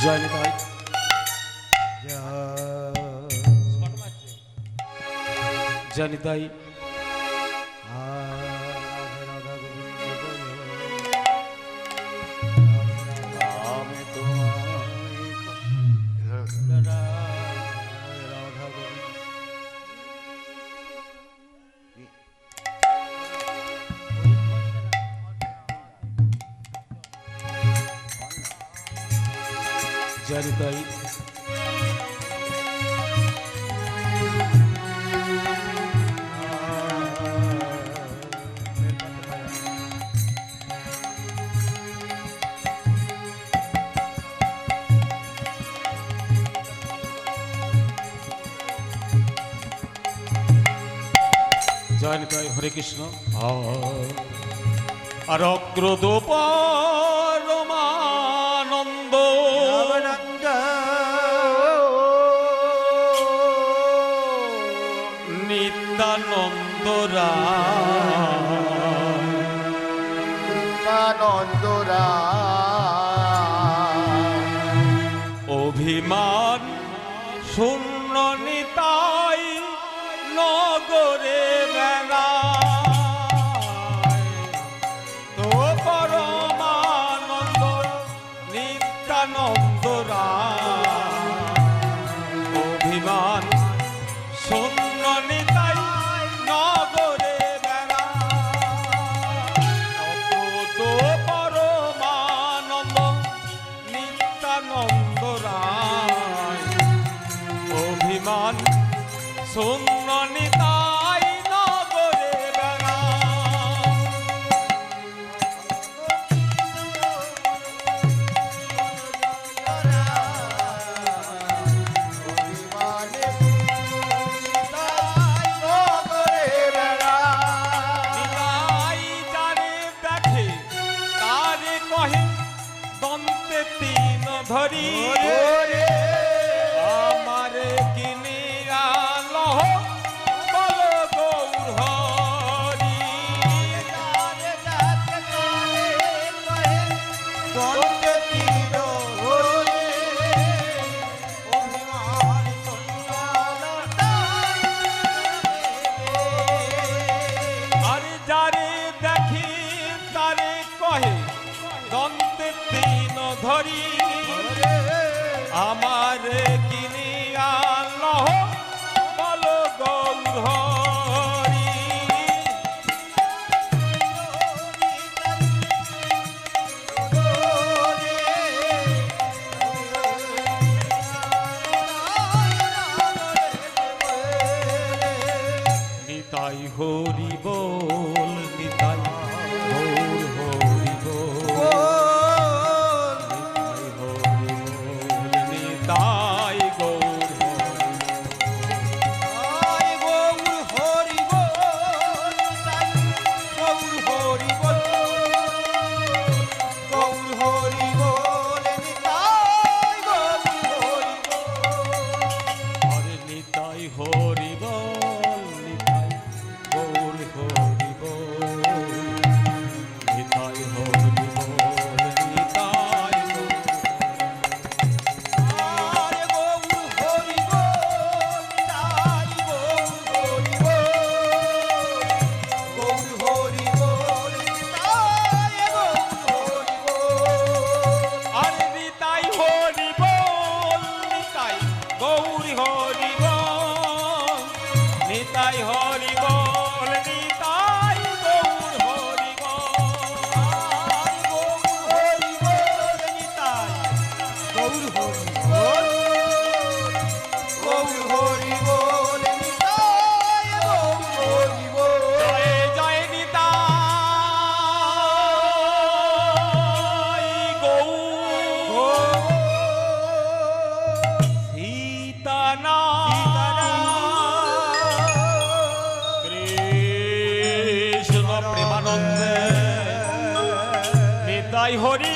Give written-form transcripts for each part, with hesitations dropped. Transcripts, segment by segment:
জয় নিতাই জয় নিতাই জয় নিতাই জয় নিতাই হরে কৃষ্ণ আর অগ্রদ পরমানন্দ নিত্যানন্দরা অভিমান শূন্য নিতাই নগরে বেলা তো পরমানন্দ নিত্যানন্দরা অভিমান শূন্য নিতাই নগরে বেলা তো পরমানন্দ নিত্যানন্দরা অভিমান শূন্য নিতাই নগরে বেলা নিতাই যারে দেখে তারে কহে দন্তে তিন ধরি আমারে কিনি আলহ বল গৌর হরি আরে যারে দেখি তারে কহে দন্তে তিন ধরি আমারে কিনি আল্লাহ বল গৌর হরি নিতাই হরি বল নিতাই গৌর হরি বল নিতাই গৌর হরি নিতাই হরি বল নিতাই গৌর হরি বল নিতাই হরি বল নিতাই আরে নিতাই হরি বল নিতাই গৌর হরি বল নিতাই হরি বল নিতাই গৌর হরি বল নিতাই গৌর হরি বল জয় জয় নিতাই গৌর সীতানা কৃষ্ণ প্রেমানন্দে নিতাই হরি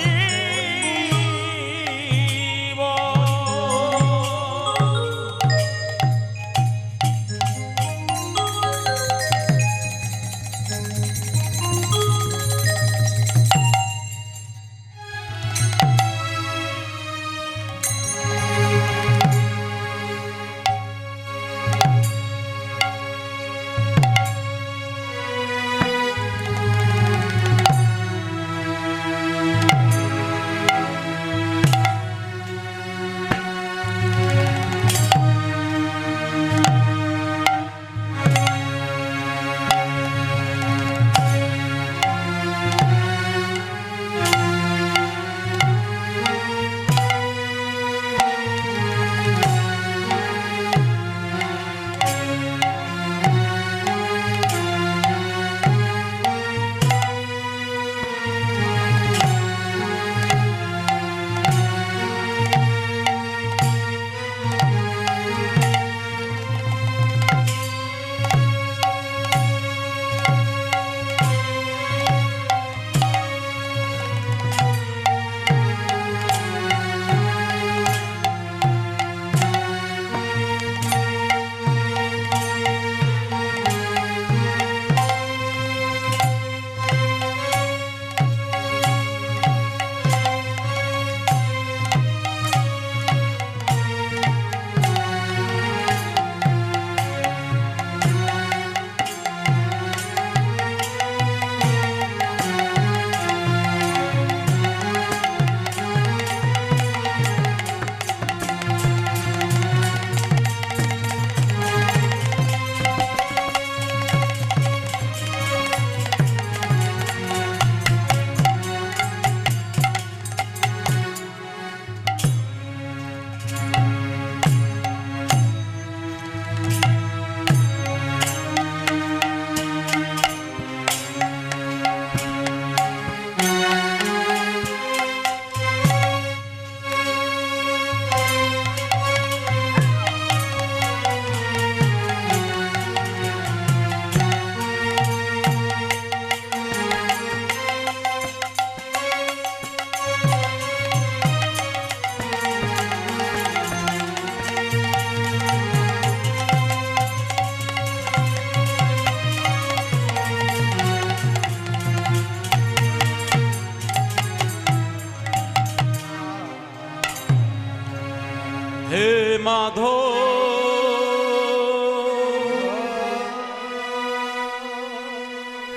হে মাধব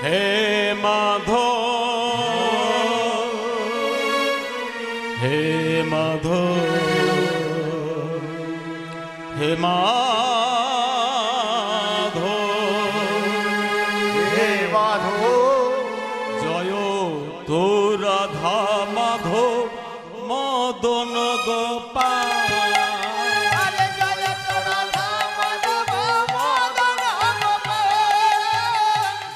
হে মাধব হে মাধব হে মাধব হে মাধব জয় তো রাধা মাধব মদন গোপাল আরে জয় তো রাধা মাধব মদন গোপাল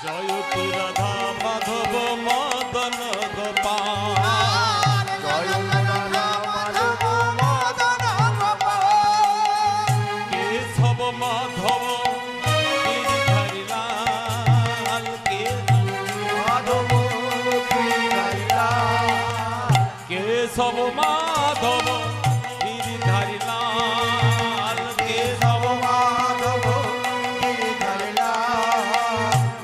জয় তো রাধা মাধব মদন গোপাল জয় তো রাধা মাধব মদন গোপাল কেশব মাধব গিরিধারী লাল মাধব গিরিধারীলা কেশব মাধব গিরিধারী লাল কেশব মাধব গিরিধারীলা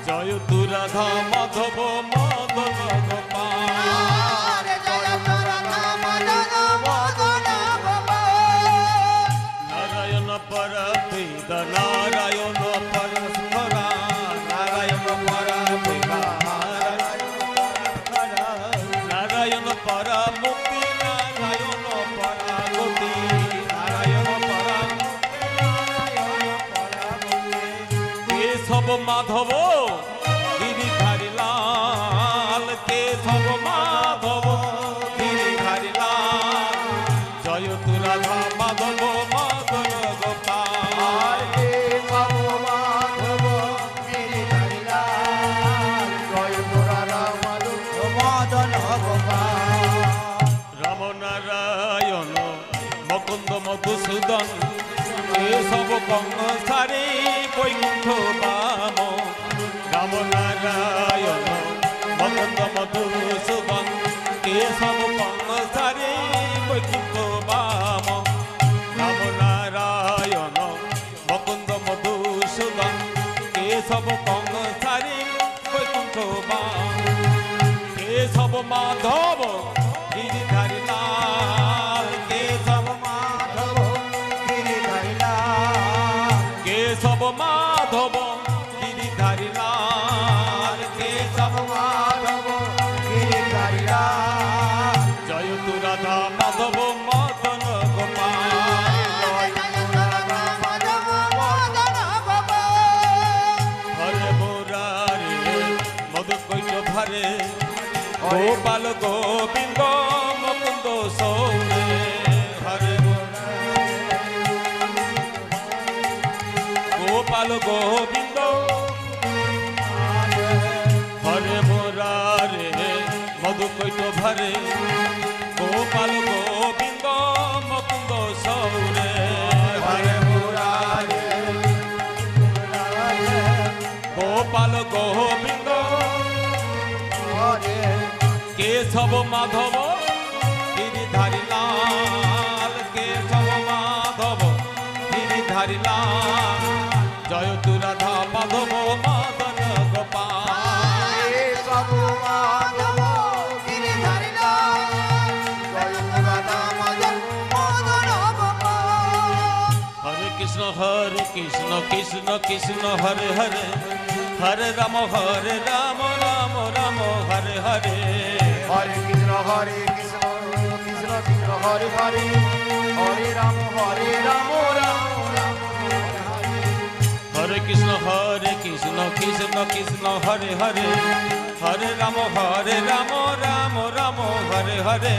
জয় তু রাধা মাধব মদন গোপাল আরে জয় তো রাধা মাধব মদন গোপাল নারায়ণ পর বেদ নারায়ণ পরস্পরা নারায়ণ পর বেদ নারায়ণ পর মুক্তি নারায়ণ পর গতি নারায়ণ পর কেশব মাধব গিরিধারী লাল কেশব মাধব গিরিধারী লাল জয় তু রাধা মাধব মদন গোপাল হে মাধব গিরিধারীলা জয় তো রাধা মাধব মদন গোপাল রাম নারায়ণ মকুন্দ মধুসূদন কেশব কংসারে বৈকুণ্ঠ বাম রাম নারায়ণ মকুন্দ মধুসূদন কেশব কংসারে বৈকুণ্ঠ বাম রাম নারায়ণ মকুন্দ মধুসূদন কেশব কংসারে বৈকুণ্ঠ বাম কেশব মাধব গিরিধারী লাল কেশব মাধব গিরিধারীলা কেশব মাধব গিরিধারী লাল কেশব মাধব গিরিধারীলা জয় তু রাধা মাধব মদন গোপাল জয় তো রাধা মাধব মদন গোপাল হরে মুরারে মধু কৈট ভারে গোপাল গোবিন্দ মুকুন্দ সৌরে হরে গোপাল গোবিন্দ হরে মুরারে মধু কৈট ভারে গোপাল গোবিন্দ মুকুন্দ সৌরে হরে মুরারে গোপাল গোবিন্দ হরে কেশব মাধব গিরিধারী লাল কেশব মাধব গিরিধারী লাল জয় তু রাধা মাধব মদন গোপাল হে মাধব গিরিধারীলা জয় তো রাধা মাধব মদন গোপাল হরে কৃষ্ণ কৃষ্ণ কৃষ্ণ হরে হরে হরে রাম রাম রাম হরে হরে হরে কৃষ্ণ কৃষ্ণ কৃষ্ণ হরে হরে হরে রাম রাম রাম হরে হরে কৃষ্ণ কৃষ্ণ কৃষ্ণ হরে হরে হরে রাম রাম রাম হরে হরে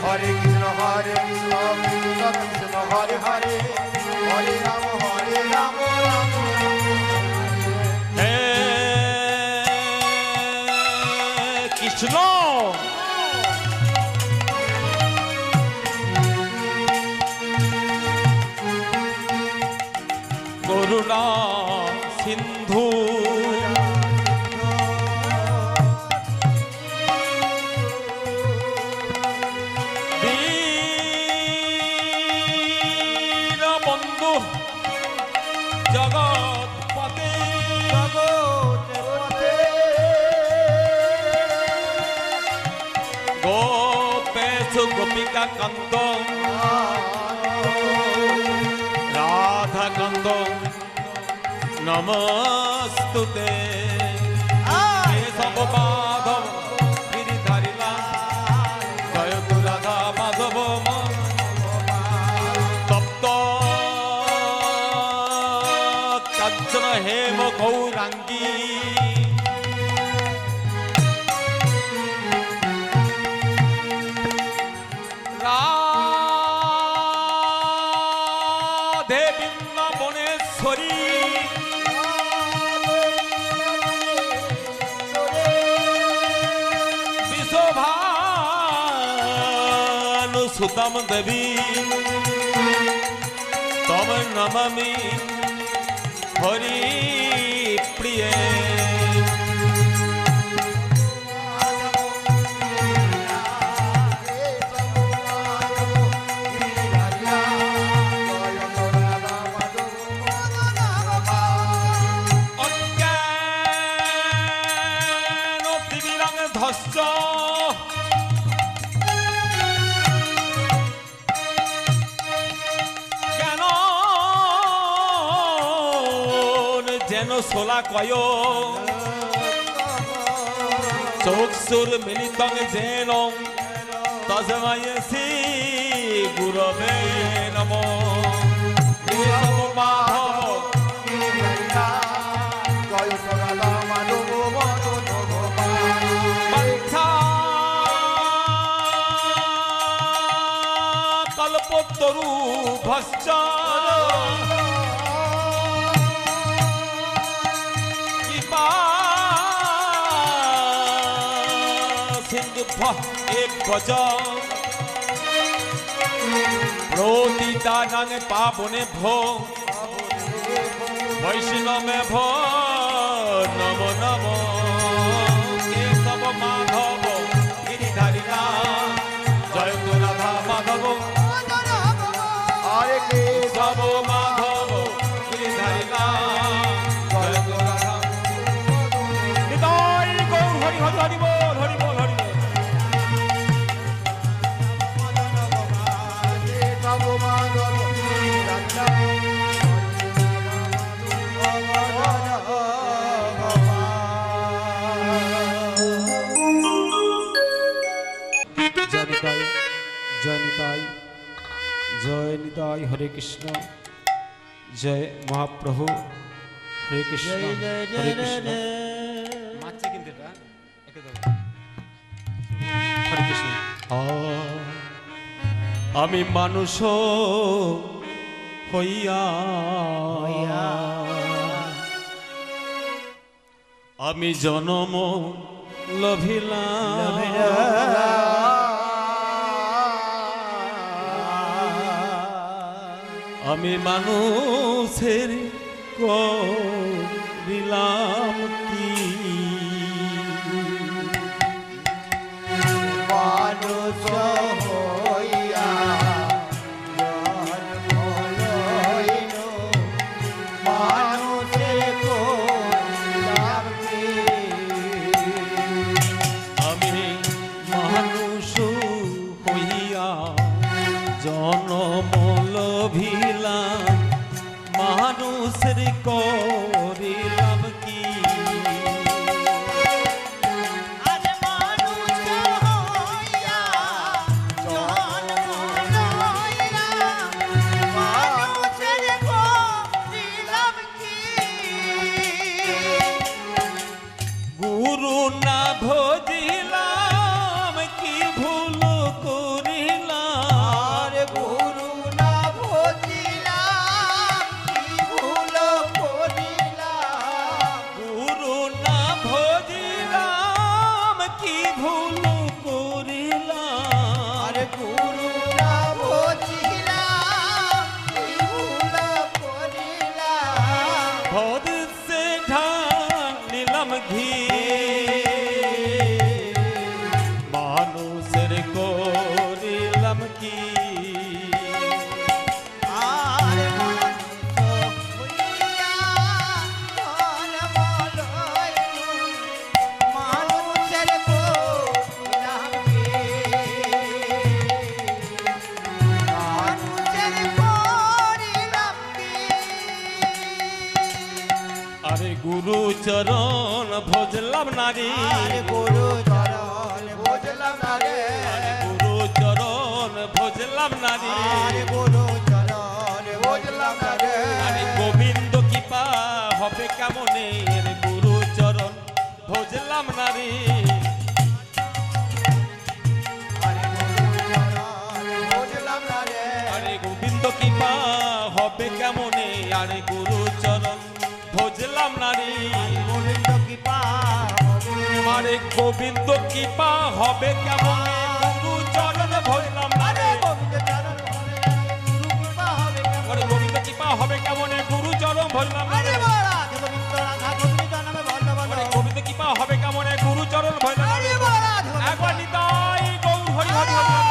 হরে কৃষ্ণ কৃষ্ণ কৃষ্ণ হরে হরে হরে রাম রাম হে কৃষ্ণ করুণা সিন্ধু বীরবন্ধু জগৎপতে গোপেশু গোপিকা কান্ত রাধাকান্ত নমস্তুতে কেশব মাধব গিরিধারিলা জয় তু রাধা মাধব তপ্ত কাঞ্চন হেম গৌরাঙ্গী রাধে বৃন্দাবনেশ্বরী বিশ্বভানু সুতম দেবী তব নমামি হরি প্রিয়ে ধস্য জ্ঞান যেন সোলা কয় চক্ষুর মিলিতং যেন তস্मै শ্রী গুরবে নমঃ কেশব মাধব কল্পতরু ভস্য কৃপা সিন্ধু এক বচ প্রতিদানাং পাবনে ভো বৈষ্ণবে ভো নম নম কেশব মাধব গিরিধারিলা জয় তু রাধা মাধব হরে কেশব মাধব গিরিধারিলা জয় তু রাধা নিতাই গৌর হরি হরি হরি বল হরি বল হরি বল জয় নিতাই হরে কৃষ্ণ জয় মহাপ্রভু হরে কৃষ্ণ হরে কৃষ্ণ হরে কৃষ্ণ। আমি মানুষ হইয়া আমি জনম লভিলাম আমি মানুষের করিলাম কি মানুষ হইয়া জন্ম লইল, মানুষের করিলাম কি? আমি মানুষ হইয়া জনম লভিলাম মানুষের করিলাম কি আজ মানুষ হইয়া জন্ম লইলা, মানুষের করিলাম কি? গুরু না ভজিলাম কি ভুল করিলাম আর গুরু না ভজিলাম, কি ভুল করিলাম? চরণ ভজলাম নারী আরে গুরু চরণ বুঝলাম না রে গুরু চরণ ভজলাম নারী আরে গুরু চরণ বুঝলাম না রে আরে গোবিন্দ কৃপা হবে কেমনে রে গুরু চরণ ভজলাম নারী আরে গুরু চরণ বুঝলাম না রে আরে গোবিন্দ কৃপা হবে কেমনে আরে গুরু চরণ ভজলাম নারী গোবিন্দ কৃপা আরে গোবিন্দ কৃপা হবে কেমনে গুরু চরণ ভজলাম নারী গোবিন্দ চরণ গুরু কৃপা হবে আরে গোবিন্দ কৃপা হবে কেমনে গুরু চরণ ভজলাম নারী আরে বাড়া গোবিন্দ রাধা গোবিন্দ নামে বল বল আরে গোবিন্দ কৃপা হবে কেমনে গুরু চরণ ভজলাম নারী আরে বাড়া একবার নিতাই গৌর হরি হরি হরি হরি।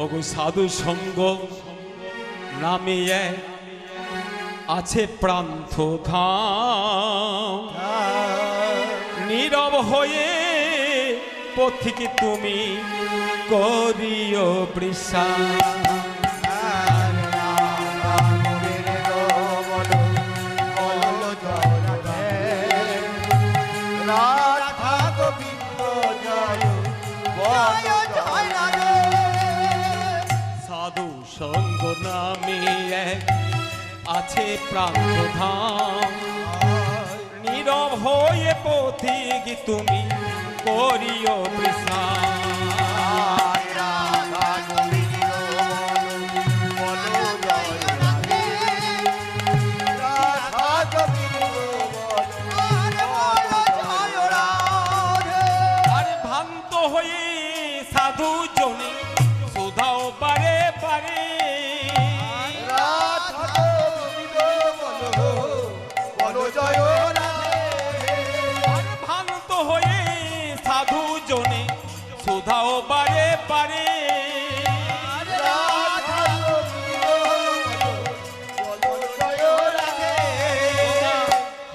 ওগো সাধু সঙ্গ নামে এক আছে প্রান্ত ধাম নীরব হয়ে পথিকে তুমি করিও বৃষা সাধু সঙ্গ নামে এক আছে প্রান্ত ধাম নীরব হয়ে পথিকে তুমি করিও বৃষা আরে ভ্রান্ত হয়ে সাধু জনে সুধাও পারে পারে আরে ভ্রান্ত হয়ে সাধু জনে সুধাও পারে পারে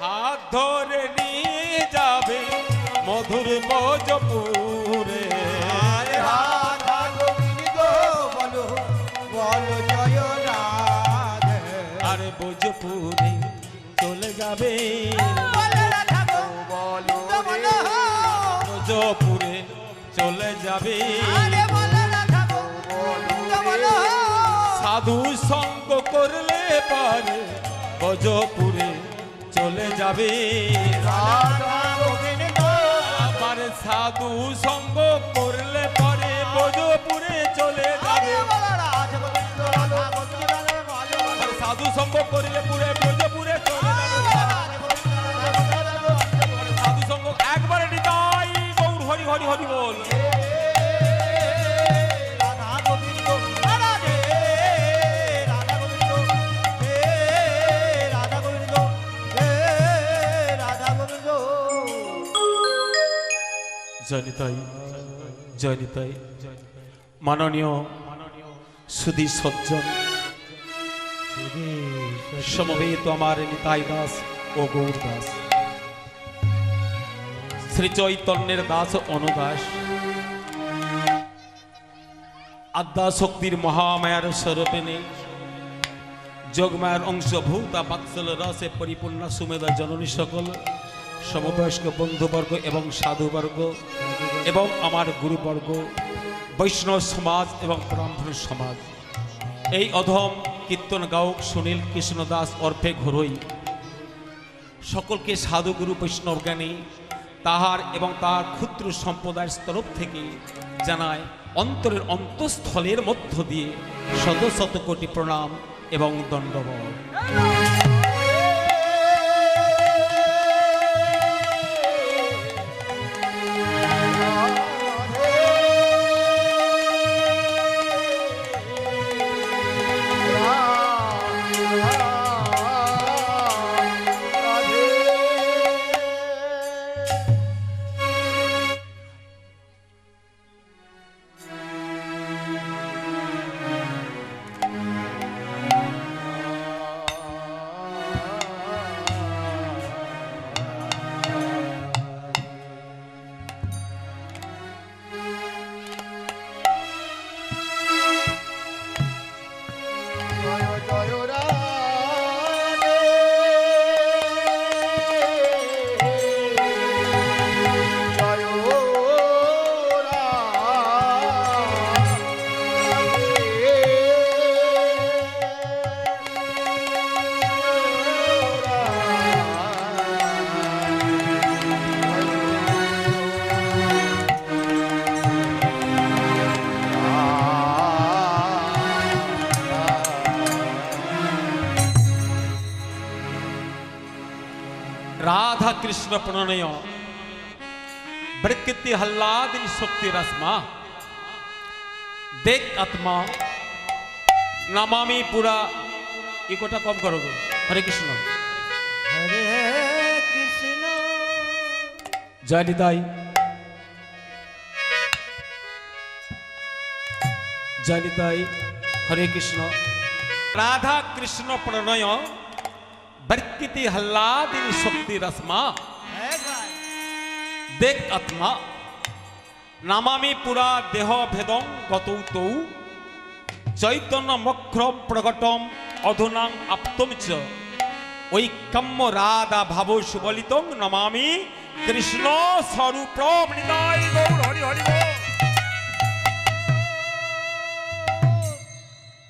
হাত ধরে নিয়ে যাবে মধুর বজপুরে আরে বজপুরে চলে যাবে বজপুরে চলে যাবে সাধু সঙ্গ করলে পারে বজপুরে চলে যাবে আবার সাধু সঙ্গ করলে পরে বজপুরে চলে যাবে আবার সাধু সঙ্গ করলে পুরে বজপুরে চলে যাবে আবার সাধু সঙ্গ একবারে নিতাই গৌর হরি হরি হরি বল জয়নিতাই জয়নিতাই মাননীয় সুধী সজ্জন সমবেত আমার নিতাই দাস ও গৌর দাস শ্রী চৈতন্যের দাস অনুদাস আদ্যা শক্তির মহামায়ার স্বরূপিণী যোগমায়ার অংশভূতা বাৎসল রসে পরিপূর্ণ সুমেধা জননী সকল সমবয়স্ক বন্ধুবর্গ এবং সাধুবর্গ এবং আমার গুরুবর্গ বৈষ্ণব সমাজ এবং ব্রাহ্মণ সমাজ এই অধম কীর্তন গায়ক সুনীল কৃষ্ণ দাস অর্থে ঘরোই সকলকে সাধুগুরু বৈষ্ণব জ্ঞানী তাহার এবং তার ক্ষুদ্র সম্প্রদায়ের তরফ থেকে জানায় অন্তরের অন্তঃস্থলের মধ্য দিয়ে শত শত কোটি প্রণাম এবং দণ্ডবত। রাধা কৃষ্ণ প্রণয় প্রকৃতি হল্লাদিনী শক্তি রসমা দেখ আত্মা নামামি পুরা ইকোটা কম করো গো। হরে কৃষ্ণ হরে কৃষ্ণ জয় নিতাই জয় নিতাই। হরে কৃষ্ণ রাধা কৃষ্ণ প্রণয় প্রকৃতি হল্লাদিনী শক্তি রসমা একবার দেখ আত্মা নামামি পুরা দেহ ভেদং গতৌ তৌ চৈতন্য মক্রম প্রকটম অধুনাং আপ্তম চ ঐক্যম্য রাধা ভাব সুবলিতং নমামি কৃষ্ণ স্বরূপ নিতাই গৌর হরি হরি বল।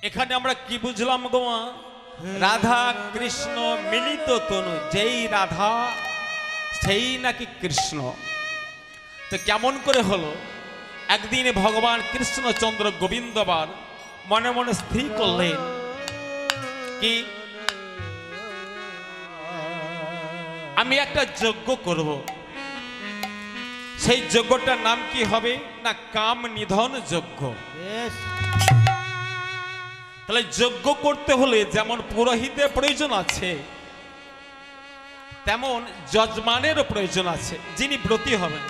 এখানে আমরা কি বুঝলাম গো মা? রাধা কৃষ্ণ মিলিত তনু, যেই রাধা সেই নাকি কৃষ্ণ। তো কেমন করে হলো? একদিন ভগবান কৃষ্ণচন্দ্র গোবিন্দবার মনে মনে স্থির করলেন কি আমি একটা যজ্ঞ করব। সেই যজ্ঞটার নাম কি হবে না কাম নিধন যজ্ঞ। বেশ তাহলে যজ্ঞ করতে হলে যেমন পুরোহিতের প্রয়োজন আছে তেমন যজমানেরও প্রয়োজন আছে, যিনি ব্রতী হবেন।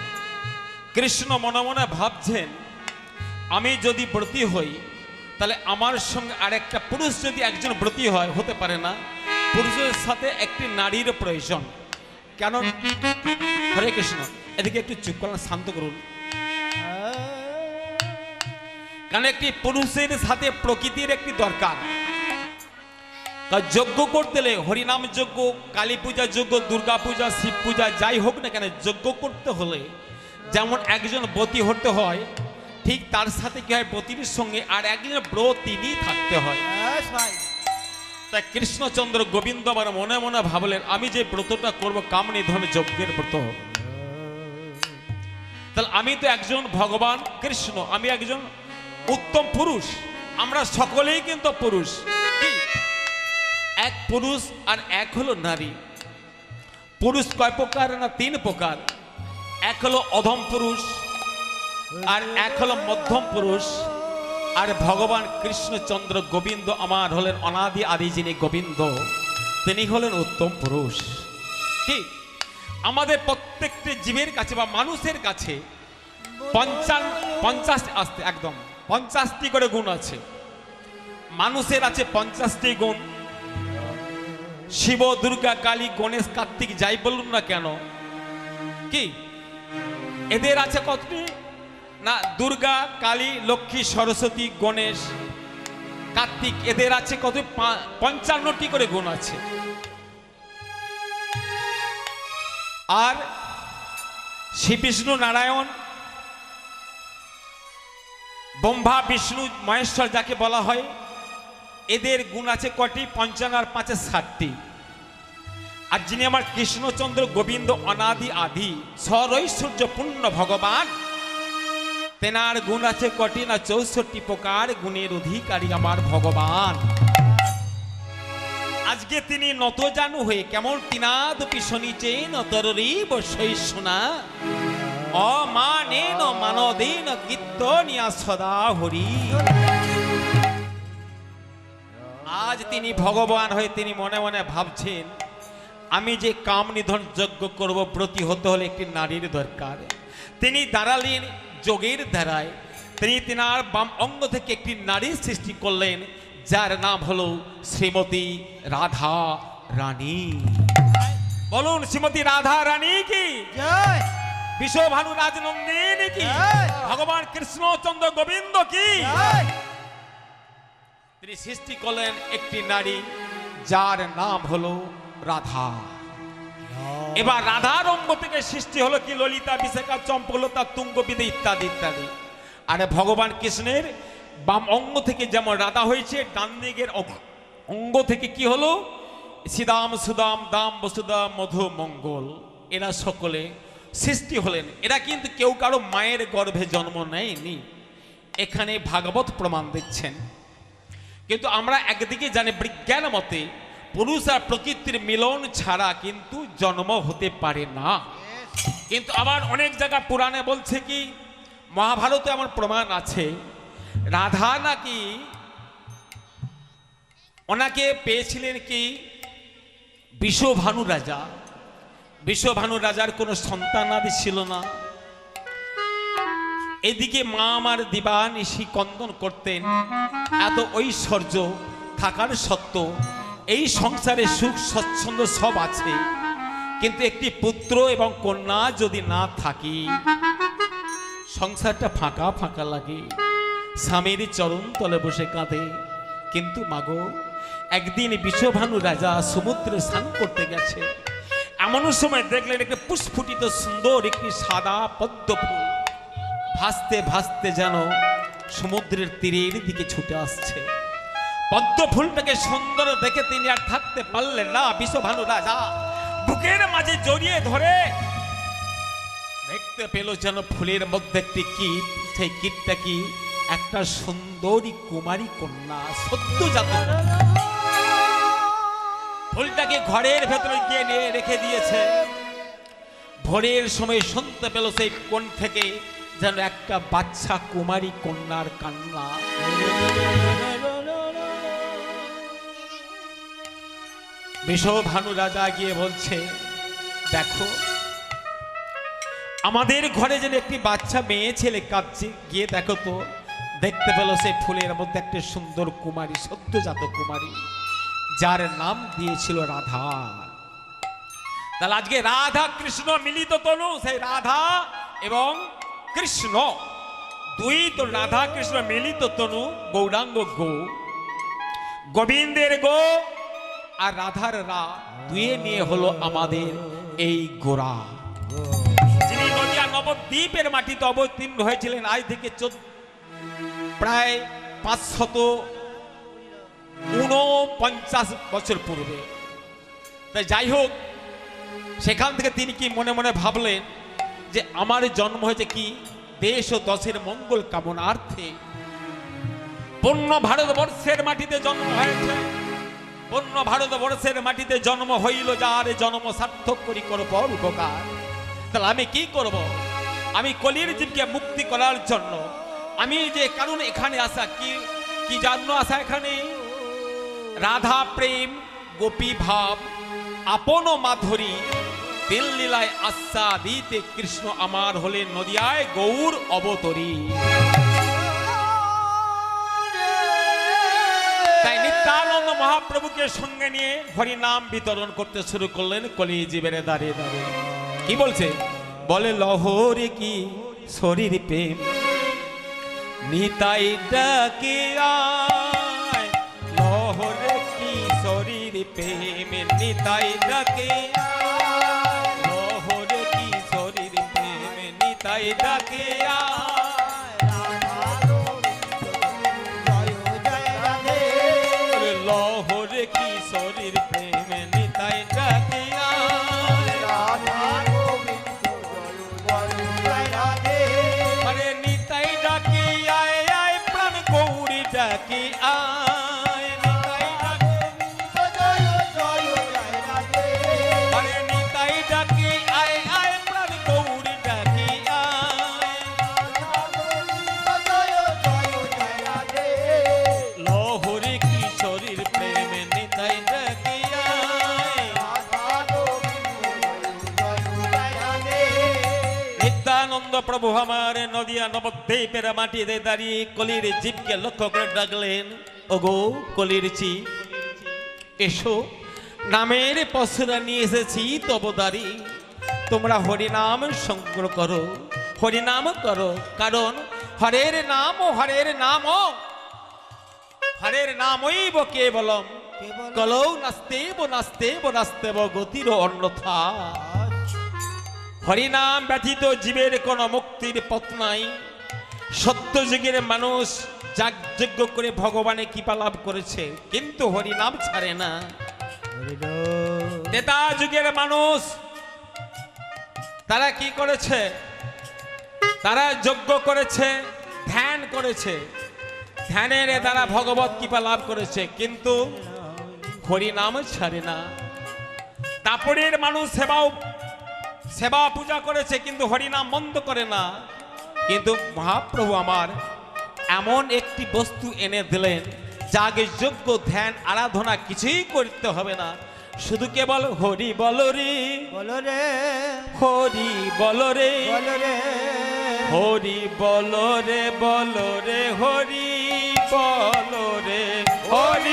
কৃষ্ণ মনে মনে ভাবছেন আমি যদি ব্রতী হই তাহলে আমার সঙ্গে আরেকটা পুরুষ যদি একজন ব্রতী হয়, হতে পারে না, পুরুষের সাথে একটি নারীর প্রয়োজন। কেন? হরে কৃষ্ণ এদিকে একটু চুপ করুন, শান্ত করুন। কারণ একটি পুরুষের সাথে প্রকৃতির একটি দরকার। যজ্ঞ করতে হলে হরিনাম যজ্ঞ, কালী পূজা যজ্ঞ, দুর্গা পূজা, শিব পূজা যাই হোক না কেন, যজ্ঞ করতে হলে যেমন একজন ব্রতী হতে হয়, ঠিক তার সাথে কি হয় ব্রতীর সঙ্গে আর একজন ব্রতিনী থাকতে হয়। বেশ ভাই তাই কৃষ্ণচন্দ্র গোবিন্দ আমার মনে মনে ভাবলেন আমি যে ব্রতটা করব কামনিধন যজ্ঞের ব্রত, তাহলে আমি তো একজন ভগবান কৃষ্ণ, আমি একজন উত্তম পুরুষ। আমরা সকলেই কিন্তু পুরুষ। কি? এক পুরুষ আর এক হলো নারী। পুরুষ কয় প্রকার না? 3 প্রকার। এক হলো অধম পুরুষ, আর এক হলো মধ্যম পুরুষ, আর ভগবান কৃষ্ণচন্দ্র গোবিন্দ আমার হলেন অনাদি আদি যিনি গোবিন্দ, তিনি হলেন উত্তম পুরুষ। কি? আমাদের প্রত্যেকটি জীবের কাছে বা মানুষের কাছে 50টি করে গুণ আছে। মানুষের আছে 50টি গুণ। শিব, দুর্গা, কালী, গণেশ, কার্তিক যাই বলুন না কেন, কি এদের আছে কতটি না? দুর্গা, কালী, লক্ষ্মী, সরস্বতী, গণেশ, কার্তিক, এদের আছে কত? 55টি করে গুণ আছে। আর শ্রী বিষ্ণু, নারায়ণ, ব্রহ্মা, বিষ্ণু, মহেশ্বর যাকে বলা হয়, এদের গুণ আছে কটি? 55 আর 5 60টি। আর যিনি আমার কৃষ্ণচন্দ্র গোবিন্দ অনাদি আদি সরৈশ্বর্যপূর্ণ ভগবান, তেনার গুণ আছে কটি না? 64 প্রকার গুণের অধিকারী আমার ভগবান। আজকে তিনি নত জানু হয়ে কেমন তিনাদপি শনিচে নতরী বসই শোনা অমানেন মানদেন কীর্তনিয়া সদা হরি। আজ তিনি ভগবান হয়ে তিনি মনে মনে ভাবছেন আমি যে কাম নিধন যজ্ঞ করব, ব্রতী হতে হলে একটি নারীর দরকার। তিনি দাঁড়ালেন যোগের ধারায়, তিনি তিনার বাম অঙ্গ থেকে একটি নারীর সৃষ্টি করলেন, যার নাম হলো শ্রীমতী রাধা রানী। বলুন শ্রীমতী রাধা রানী কি? জয় বিশ্বভানু রাজনন্দিনী কি? জয়। ভগবান কৃষ্ণচন্দ্র গোবিন্দ কি? জয় তিনি সৃষ্টি করলেন একটি নারী, যার নাম হলো রাধা। এবার রাধার অঙ্গ থেকে সৃষ্টি হলো কি? ললিতা, বিশাখা, চম্পলতা, তুঙ্গবিদে ইত্যাদি ইত্যাদি। আর ভগবান কৃষ্ণের বাম অঙ্গ থেকে যেমন রাধা হয়েছে, ডান দিকের অঙ্গ থেকে কি হলো? শ্রীদাম, সুদাম, দাম, বসুদা, মধু, মঙ্গল, এরা সকলে সৃষ্টি হলেন। এরা কিন্তু কেউ কারো মায়ের গর্ভে জন্ম নেয়নি, এখানে ভাগবত প্রমাণ দিচ্ছেন। কিন্তু আমরা একদিকে জানি বিজ্ঞান মতে পুরুষ আর প্রকৃতির মিলন ছাড়া কিন্তু জন্ম হতে পারে না। কিন্তু আবার অনেক জায়গা পুরাণে বলছে কি, মহাভারতে আমার প্রমাণ আছে, রাধা নাকি ওনাকে পেয়েছিলেন কি বিশ্বভানু রাজা। বিশ্বভানু রাজার কোনো সন্তান আদি ছিল না। এদিকে মা আমার দিবানিশি কন্দন করতেন, এত ঐশ্বর্য থাকার সত্ত্বেও এই সংসারে সুখ স্বচ্ছন্দ সব আছে, কিন্তু একটি পুত্র এবং কন্যা যদি না থাকি সংসারটা ফাঁকা ফাঁকা লাগে। স্বামীর চরণ তলে বসে কাঁদে। কিন্তু মাগো, একদিন বিশ্বভানু রাজা সমুদ্রে স্নান করতে গেছে, এমন সময় দেখলেন একটি পুষ্পটিত সুন্দর একটি সাদা পদ্ম ফুল ভাসতে ভাসতে যেন সমুদ্রের তীরের দিকে ছুটে আসছে। পদ্ম ফুলটাকে সুন্দর দেখে তিনি আর থাকতে পারলেন না। বিশ্বভানু রাজা বুকের মাঝে জড়িয়ে ধরে দেখতে পেল যেন ফুলের মধ্যে একটি কীট। সেই কীটটা কি একটা সুন্দরী কুমারী কন্যা, সদ্যজাত কন্যা। ফুলটাকে ঘরের ভেতরে গিয়ে নিয়ে রেখে দিয়েছে। ভোরের সময় শুনতে পেল সেই কোণ থেকে যেন একটা বাচ্চা কুমারী কন্যার কান্না। বিশ্বভানু রাজা গিয়ে বলছে, দেখো আমাদের ঘরে যেন একটি বাচ্চা মেয়ে ছেলে কাঁদছে, গিয়ে দেখো তো। দেখতে পেল সেই ফুলের মধ্যে একটা সুন্দর কুমারী, সদ্যজাত কুমারী, যার নাম দিয়েছিল রাধা। তাহলে আজকে রাধা কৃষ্ণ মিলিত তনু, সেই রাধা এবং কৃষ্ণ দুই তো, রাধা কৃষ্ণ মিলিত তনু, গৌরাঙ্গ গো, গোবিন্দের গো আর রাধার রা, দুয়ে নিয়ে হলো আমাদের এই গোরা। যিনি নদিয়া নবদ্বীপের মাটিতে অবতীর্ণ হয়েছিলেন আজ থেকে প্রায় 549 বছর পূর্বে। তাই যাই হোক, সেখান থেকে তিনি কি মনে মনে ভাবলেন যে আমার জন্ম হয়েছে কি দেশ ও দশের মঙ্গল কামনার্থে। পূর্ণ ভারতবর্ষের মাটিতে জন্ম হয়েছে, পূর্ণ ভারতবর্ষের মাটিতে জন্ম হইল, যার জন্ম সার্থক করি করব উপকার। তাহলে আমি কি করব? আমি কলির জীবকে মুক্তি করার জন্য আমি যে কারণ এখানে আসা, কি জন্য আসা এখানে? রাধা প্রেম গোপী ভাব আপন মাধুরী দিল লীলায় আশা দিতে কৃষ্ণ আমার হলেন নদিয়ায় গৌর অবতরী। তাই নিত্যানন্দ মহাপ্রভুকে সঙ্গে নিয়ে হরি নাম বিতরণ করতে শুরু করলেন কলি জীবের দাঁড়িয়ে দাঁড়িয়ে। কি বলছে? বলে লহরে কি শরীর প্রেম নিতাই ডাকে আয়, লহরে কি শরীর প্রেম নিতাই ডাকে আয়, লহরে কি শরীর প্রেম নিতাই ডাকে আয়, লহরে কি শরীর প্রেম নিতাই ডাকে আয়, আরে নিতাই ডাকে আয় আয় প্রাণ গৌরী ডাকে আয়, নিতাই ডাকে আরে নিতাই ডাকে আয় আয় প্রাণ গৌরী ডাকে আয়, লহরে কি শরীর প্রেম নিতাই ডাকে আয়। নিত্যানন্দ প্রভু আমার নদিয়া নবদ্বীপের মাটিতে দাঁড়িয়ে কলির জীবকে লক্ষ্য করে ডাকলেন, ওগো কলির জীব এসো, নামের পশুরা নিয়ে এসেছি তবদারি, তোমরা হরিনাম সংগ্রহ করো, হরিনাম করো, কারণ হরের নাম ও হরের নাম ও হরের নামইব কেবলম, কলৌ নাস্তেব নাস্তেব নাস্তেব গতির অন্যথা। হরিনাম ব্যতীত জীবের কোন মুক্তির পথ নাই। সত্য যুগের মানুষ যাগযজ্ঞ করে ভগবানের কৃপা লাভ করেছে, কিন্তু হরিনাম ছাড়ে না। ত্রেতা যুগের মানুষ তারা কি করেছে? তারা যজ্ঞ করেছে, ধ্যান করেছে, ধ্যানের দ্বারা ভগবত কৃপা লাভ করেছে, কিন্তু হরি নাম ছাড়ে না। তারপরের মানুষ সেবা পূজা করেছে, কিন্তু হরি নাম বন্ধ করে না। কিন্তু মহাপ্রভু আমার এমন একটি বস্তু এনে দিলেন, যাকে যোগ্য ধ্যান আরাধনা কিছুই করতে হবে না, শুধু কেবল হরি বল রে, বলো রে, হরি বল রে, বলো রে, হরি বল রে, বল রে, হরি বল রে, হরি